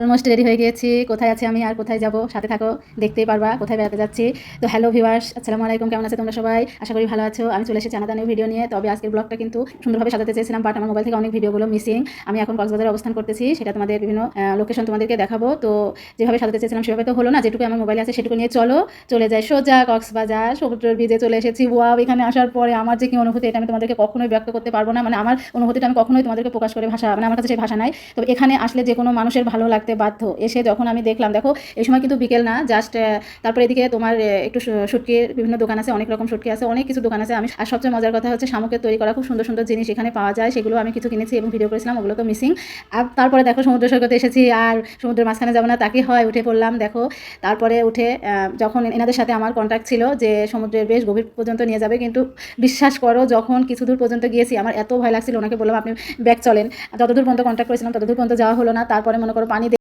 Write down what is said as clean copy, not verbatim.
Almost ready হয়ে গিয়েছি। কোথায় আছি আমি আর কোথায় যাব সাথে থাকো, দেখতেই পারবা কোথায় বেড়াতে যাচ্ছি। তো হ্যালো ভিউয়ার্স, আসসালামু আলাইকুম, কেমন আছো তোমরা সবাই? আশা করি ভালো আছো। আমি চলে এসেছি আলাদা নিউ ভিডিও নিয়ে। তবে আজকের ব্লগটা কিন্তু সুন্দরভাবে সাজাতে চেয়েছিলাম, বাট আমার মোবাইল থেকে অনেক ভিডিওগুলো মিসিং। আমি এখন কক্সবাজারে অবস্থান করতেছি, সেটা তোমাদের বিভিন্ন লোকেশন তোমাদেরকে দেখাবো। তো যেভাবে সাজাতে চেয়েছিলাম সেভাবে তো হলো না, যেটুকু আমার মোবাইলে আছে সেটুকু নিয়ে চলে যাই সোজা কক্সবাজার। সমুদ্রের বিচে চলে এসেছি। ওয়াও, এখানে আসার পরে আমার যে কি অনুভূতি, এটা আমি তোমাদেরকে কখনোই ব্যক্ত করতে পারবো না। মানে আমার অনুভূতিটা আমি কখনোই তোমাদেরকে প্রকাশ করে মানে আমার কাছে সেই ভাষা নাই। তবে এখানে আসলে যে কোনো মানুষের ভালো লাগতে বাধ্য। এসে যখন আমি দেখলাম, দেখো এই সময় কিন্তু বিকেল না, জাস্ট তারপরে এদিকে তোমার একটু শুটকির বিভিন্ন দোকান আছে, অনেক রকম শুটকি আছে, অনেক কিছু দোকান আছে। আমি আর সবচেয়ে মজার কথা হচ্ছে শামুকের তৈরি করা খুব সুন্দর সুন্দর জিনিস এখানে পাওয়া যায়, সেগুলো আমি কিছু কিনেছি এবং ভিডিও করেছিলাম, ওগুলো তো মিসিং। আর তারপরে দেখো সমুদ্র সৈকতে এসেছি, আর সমুদ্রের মাঝখানে যাবো না তাকে হয়, উঠে পড়লাম। দেখো তারপরে উঠে যখন এনাদের সাথে আমার কন্ট্যাক্ট ছিল যে সমুদ্রের বেশ গভীর পর্যন্ত নিয়ে যাবে, কিন্তু বিশ্বাস করো যখন কিছু দূর পর্যন্ত গিয়েছি আমার এত ভয় লাগছিল, ওনাকে বললাম আপনি ব্যাক চলেন। যতদূর পর্যন্ত কন্ট্যাক্ট করেছিলাম ততদূর পর্যন্ত যাওয়া হলো না। তারপরে মনে করো পানি